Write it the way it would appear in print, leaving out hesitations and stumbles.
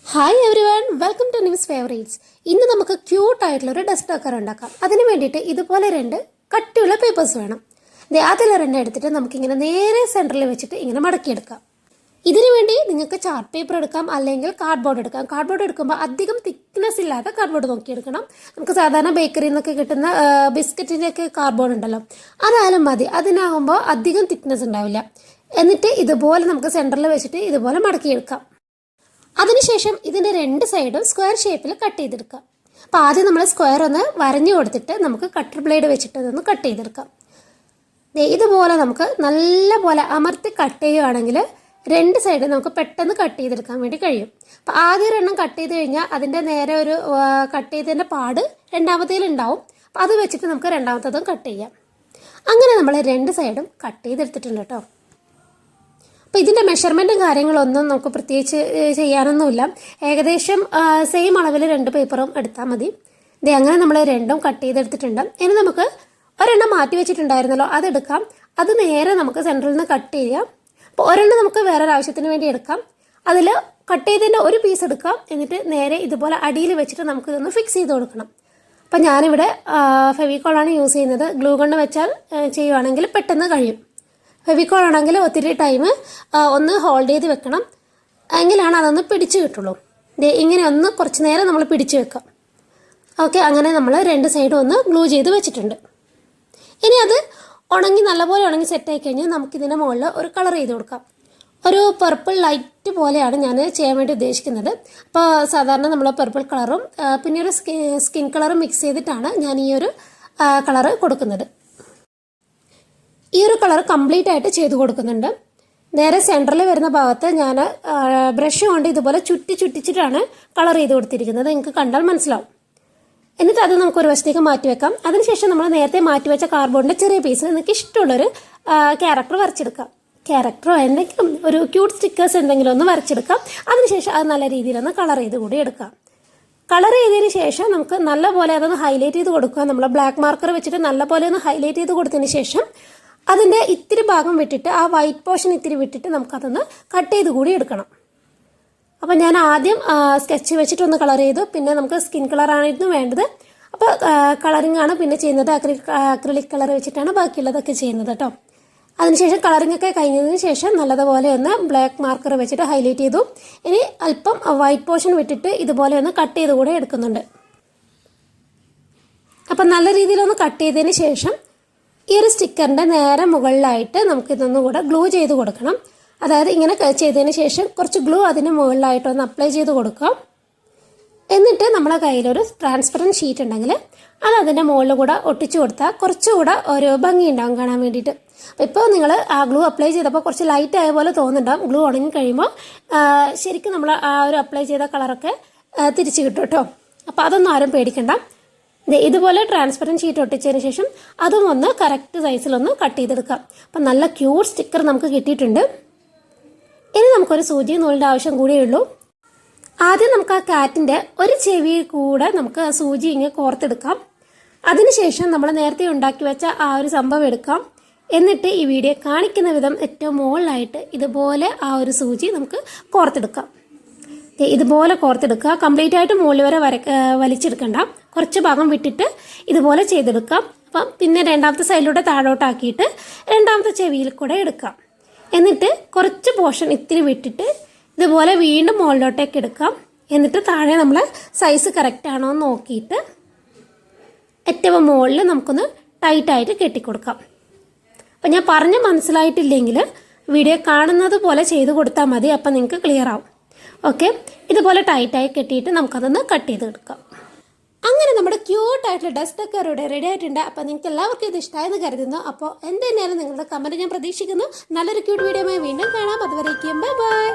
Hi everyone, welcome to news favourites. ഇന്ന് നമുക്ക് ക്യൂട്ടായിട്ടുള്ളൊരു dust decker ഉണ്ടാക്കാം. അതിന് വേണ്ടിയിട്ട് ഇതുപോലെ രണ്ട് കട്ടിയുള്ള പേപ്പേഴ്സ് വേണം. അതിൽ എടുത്തിട്ട് നമുക്കിങ്ങനെ നേരെ സെൻറ്ററിൽ വെച്ചിട്ട് ഇങ്ങനെ മടക്കിയെടുക്കാം. ഇതിനു വേണ്ടി നിങ്ങൾക്ക് ചാർട്ട് പേപ്പർ എടുക്കാം, അല്ലെങ്കിൽ കാർഡ്ബോർഡ് എടുക്കാം. കാർഡ്ബോർഡ് എടുക്കുമ്പോൾ അധികം തിക്നെസ് ഇല്ലാത്ത കാർഡ്ബോർഡ് നോക്കിയെടുക്കണം. നമുക്ക് സാധാരണ ബേക്കറിയിൽ നിന്നൊക്കെ കിട്ടുന്ന ബിസ്ക്കറ്റിൻ്റെയൊക്കെ കാർഡ്ബോർഡ് ഉണ്ടല്ലോ, അതായാലും മതി. അതിനാകുമ്പോൾ അധികം തിക്നെസ് ഉണ്ടാവില്ല. എന്നിട്ട് ഇതുപോലെ നമുക്ക് സെൻറ്ററിൽ വെച്ചിട്ട് ഇതുപോലെ മടക്കിയെടുക്കാം. അതിനുശേഷം ഇതിൻ്റെ രണ്ട് സൈഡും സ്ക്വയർ ഷേപ്പിൽ കട്ട് ചെയ്തെടുക്കാം. അപ്പോൾ ആദ്യം നമ്മൾ സ്ക്വയർ ഒന്ന് വരഞ്ഞു കൊടുത്തിട്ട് നമുക്ക് കട്ടർ ബ്ലേഡ് വെച്ചിട്ട് ഇതൊന്ന് കട്ട് ചെയ്തെടുക്കാം. ഇതുപോലെ നമുക്ക് നല്ല പോലെ അമർത്തി കട്ട് ചെയ്യുകയാണെങ്കിൽ രണ്ട് സൈഡ് നമുക്ക് പെട്ടെന്ന് കട്ട് ചെയ്തെടുക്കാൻ വേണ്ടി കഴിയും. അപ്പോൾ ആദ്യം ഒരെണ്ണം കട്ട് ചെയ്ത് കഴിഞ്ഞാൽ അതിൻ്റെ നേരെ ഒരു കട്ട് ചെയ്തതിൻ്റെ പാട് രണ്ടാമത്തേലുണ്ടാവും. അപ്പോൾ അത് വെച്ചിട്ട് നമുക്ക് രണ്ടാമത്തതും കട്ട് ചെയ്യാം. അങ്ങനെ നമ്മൾ രണ്ട് സൈഡും കട്ട് ചെയ്തെടുത്തിട്ടുണ്ട് കേട്ടോ. അപ്പോൾ ഇതിൻ്റെ മെഷർമെൻറ്റും കാര്യങ്ങളൊന്നും നമുക്ക് പ്രത്യേകിച്ച് ചെയ്യാനൊന്നുമില്ല. ഏകദേശം സെയിം അളവിൽ രണ്ട് പേപ്പറും എടുത്താൽ മതി. അങ്ങനെ നമ്മൾ രണ്ടും കട്ട് ചെയ്തെടുത്തിട്ടുണ്ട്. ഇനി നമുക്ക് ഒരെണ്ണം മാറ്റി വെച്ചിട്ടുണ്ടായിരുന്നല്ലോ, അതെടുക്കാം. അത് നേരെ നമുക്ക് സെൻറ്ററിൽ നിന്ന് കട്ട് ചെയ്യാം. അപ്പോൾ ഒരെണ്ണം നമുക്ക് വേറൊരു ആവശ്യത്തിന് വേണ്ടി എടുക്കാം. അതിൽ കട്ട് ചെയ്തതിൻ്റെ ഒരു പീസ് എടുക്കാം. എന്നിട്ട് നേരെ ഇതുപോലെ അടിയിൽ വെച്ചിട്ട് നമുക്കിതൊന്ന് ഫിക്സ് ചെയ്ത് കൊടുക്കണം. അപ്പോൾ ഞാനിവിടെ ഫെവിക്കോളാണ് യൂസ് ചെയ്യുന്നത്. ഗ്ലൂ ഗണ്ണ് വെച്ചാൽ ചെയ്യുവാണെങ്കിൽ പെട്ടെന്ന് കഴിയും. ഫെവിക്കോൾ ആണെങ്കിൽ ഒത്തിരി ടൈം ഒന്ന് ഹോൾഡ് ചെയ്ത് വെക്കണം, എങ്കിലാണ് അതൊന്ന് പിടിച്ച് കിട്ടുള്ളൂ. ഇങ്ങനെ ഒന്ന് കുറച്ച് നേരം നമ്മൾ പിടിച്ച് വെക്കാം. ഓക്കെ, അങ്ങനെ നമ്മൾ രണ്ട് സൈഡും ഒന്ന് ഗ്ലൂ ചെയ്ത് വെച്ചിട്ടുണ്ട്. ഇനി അത് ഉണങ്ങി നല്ലപോലെ ഉണങ്ങി സെറ്റായി കഴിഞ്ഞാൽ നമുക്കിതിൻ്റെ മുകളിൽ ഒരു കളർ ചെയ്ത് കൊടുക്കാം. ഒരു പർപ്പിൾ ലൈറ്റ് പോലെയാണ് ഞാൻ ചെയ്യാൻ വേണ്ടി ഉദ്ദേശിക്കുന്നത്. അപ്പോൾ സാധാരണ നമ്മൾ പർപ്പിൾ കളറും പിന്നെ ഒരു സ്കിൻ കളറും മിക്സ് ചെയ്തിട്ടാണ് ഞാൻ ഈ ഒരു കളറ് കൊടുക്കുന്നത്. ഈ ഒരു കളർ കംപ്ലീറ്റ് ആയിട്ട് ചെയ്ത് കൊടുക്കുന്നുണ്ട്. നേരെ സെൻറ്ററിൽ വരുന്ന ഭാഗത്ത് ഞാൻ ബ്രഷ് കൊണ്ട് ഇതുപോലെ ചുറ്റിച്ചിട്ടാണ് കളർ ചെയ്ത് കൊടുത്തിരിക്കുന്നത്. നിങ്ങൾക്ക് കണ്ടാൽ മനസ്സിലാവും. എന്നിട്ട് അത് നമുക്കൊരു വശത്തേക്ക് മാറ്റി വെക്കാം. അതിനുശേഷം നമ്മൾ നേരത്തെ മാറ്റി വെച്ച കാർഡ്ബോർഡിൻ്റെ ചെറിയ പീസ് നിങ്ങൾക്ക് ഇഷ്ടമുള്ളൊരു ക്യാരക്ടർ വരച്ചെടുക്കാം. ക്യാരക്ടറോ എന്തെങ്കിലും ഒരു ക്യൂട്ട് സ്റ്റിക്കേഴ്സ് എന്തെങ്കിലും ഒന്ന് വരച്ചെടുക്കാം. അതിനുശേഷം അത് നല്ല രീതിയിലൊന്ന് കളർ ചെയ്ത് കൂടി എടുക്കാം. കളർ ചെയ്തതിന് ശേഷം നമുക്ക് നല്ലപോലെ അതൊന്ന് ഹൈലൈറ്റ് ചെയ്ത് കൊടുക്കുക. നമ്മൾ ബ്ലാക്ക് മാർക്കർ വെച്ചിട്ട് നല്ലപോലെ ഒന്ന് ഹൈലൈറ്റ് ചെയ്ത് കൊടുത്തതിന് ശേഷം അതിൻ്റെ ഇത്തിരി ഭാഗം വിട്ടിട്ട് ആ വൈറ്റ് പോർഷൻ ഇത്തിരി വിട്ടിട്ട് നമുക്കതൊന്ന് കട്ട് ചെയ്ത് കൂടി എടുക്കണം. അപ്പോൾ ഞാൻ ആദ്യം സ്കെച്ച് വെച്ചിട്ടൊന്ന് കളർ ചെയ്തു. പിന്നെ നമുക്ക് സ്കിൻ കളറായിരുന്നു വേണ്ടത്. അപ്പോൾ കളറിംഗ് ആണ് പിന്നെ ചെയ്യുന്നത്. അക്രിലിക് കളർ വെച്ചിട്ടാണ് ബാക്കിയുള്ളതൊക്കെ ചെയ്യുന്നത് കേട്ടോ. അതിനുശേഷം കളറിംഗ് ഒക്കെ കഴിഞ്ഞതിന് ശേഷം നല്ലതുപോലെ ഒന്ന് ബ്ലാക്ക് മാർക്കർ വെച്ചിട്ട് ഹൈലൈറ്റ് ചെയ്തു. ഇനി അല്പം വൈറ്റ് പോർഷൻ വിട്ടിട്ട് ഇതുപോലെ ഒന്ന് കട്ട് ചെയ്ത് കൂടെ എടുക്കുന്നുണ്ട്. അപ്പം നല്ല രീതിയിലൊന്ന് കട്ട് ചെയ്തതിന് ശേഷം ഈ ഒരു സ്റ്റിക്കറിൻ്റെ നേരെ മുകളിലായിട്ട് നമുക്കിതൊന്നും കൂടെ ഗ്ലൂ ചെയ്ത് കൊടുക്കണം. അതായത് ഇങ്ങനെ ചെയ്തതിന് ശേഷം കുറച്ച് ഗ്ലൂ അതിന് മുകളിലായിട്ടൊന്ന് അപ്ലൈ ചെയ്ത് കൊടുക്കാം. എന്നിട്ട് നമ്മളെ കയ്യിലൊരു ട്രാൻസ്പെറൻറ്റ് ഷീറ്റ് ഉണ്ടെങ്കിൽ അത് അതിൻ്റെ മുകളിൽ കൂടെ ഒട്ടിച്ചു കൊടുത്താൽ കുറച്ചുകൂടെ ഒരു ഭംഗി ഉണ്ടാകും കാണാൻ വേണ്ടിയിട്ട്. അപ്പോൾ ഇപ്പോൾ നിങ്ങൾ ആ ഗ്ലൂ അപ്ലൈ ചെയ്തപ്പോൾ കുറച്ച് ലൈറ്റ് ആയ പോലെ തോന്നുന്നുണ്ടാകും. ഗ്ലൂ ഉണങ്ങി കഴിയുമ്പോൾ ശരിക്കും നമ്മൾ ആ ഒരു അപ്ലൈ ചെയ്ത കളറൊക്കെ തിരിച്ച് കിട്ടും കേട്ടോ. അപ്പോൾ അതൊന്നും ആരും പേടിക്കണ്ട. ഇതുപോലെ ട്രാൻസ്പെറൻറ്റ് ഷീറ്റ് ഒട്ടിച്ചതിന് ശേഷം അതും ഒന്ന് കറക്റ്റ് സൈസിലൊന്ന് കട്ട് ചെയ്തെടുക്കാം. അപ്പം നല്ല ക്യൂട്ട് സ്റ്റിക്കർ നമുക്ക് കിട്ടിയിട്ടുണ്ട്. ഇനി നമുക്കൊരു സൂചി നൂലിൻ്റെ ആവശ്യം കൂടിയേ ഉള്ളൂ. ആദ്യം നമുക്ക് ആ കാറ്റിൻ്റെ ഒരു ചെവി കൂടെ നമുക്ക് സൂചി ഇങ്ങനെ കോർത്തെടുക്കാം. അതിനുശേഷം നമ്മൾ നേരത്തെ ഉണ്ടാക്കി വെച്ച ആ ഒരു സംഭവം എടുക്കാം. എന്നിട്ട് ഈ വീഡിയോ കാണിക്കുന്ന വിധം ഏറ്റവും മുകളിലായിട്ട് ഇതുപോലെ ആ ഒരു സൂചി നമുക്ക് കോർത്തെടുക്കാം. ഇതുപോലെ കോർത്തെടുക്കുക. കംപ്ലീറ്റ് ആയിട്ട് മുകളിൽ വരെ വലിച്ചെടുക്കണ്ട, കുറച്ച് ഭാഗം വിട്ടിട്ട് ഇതുപോലെ ചെയ്തെടുക്കാം. അപ്പം പിന്നെ രണ്ടാമത്തെ സൈഡിലൂടെ താഴോട്ടാക്കിയിട്ട് രണ്ടാമത്തെ ചെവിയിൽ കൂടെ എടുക്കാം. എന്നിട്ട് കുറച്ച് പോർഷൻ ഇത്തിരി വിട്ടിട്ട് ഇതുപോലെ വീണ്ടും മുകളിലോട്ടേക്ക് എടുക്കാം. എന്നിട്ട് താഴെ നമ്മൾ സൈസ് കറക്റ്റ് ആണോ എന്ന് നോക്കിയിട്ട് ഏറ്റവും മുകളിൽ നമുക്കൊന്ന് ടൈറ്റായിട്ട് കെട്ടിക്കൊടുക്കാം. അപ്പം ഞാൻ പറഞ്ഞ് മനസ്സിലായിട്ടില്ലെങ്കിൽ വീഡിയോ കാണുന്നത് പോലെ ചെയ്ത് കൊടുത്താൽ മതി. അപ്പം നിങ്ങൾക്ക് ക്ലിയർ ആവും. ഓക്കെ, ഇതുപോലെ ടൈറ്റായി കെട്ടിയിട്ട് നമുക്കതൊന്ന് കട്ട് ചെയ്തെടുക്കാം. അങ്ങനെ നമ്മുടെ ക്യൂട്ടായിട്ടുള്ള ഡസ്റ്റ് ഡെക്കർ ഇവിടെ റെഡി ആയിട്ടുണ്ട്. അപ്പോൾ നിങ്ങൾക്ക് എല്ലാവർക്കും ഇത് ഇഷ്ടമായെന്ന് കരുതുന്നു. അപ്പോൾ എന്ത് തന്നെയാലും നിങ്ങളുടെ കമൻറ്റ് ഞാൻ പ്രതീക്ഷിക്കുന്നു. നല്ലൊരു ക്യൂട്ട് വീഡിയോയുമായി വീണ്ടും കാണാം. അതുവരേക്കും ബൈ ബൈ.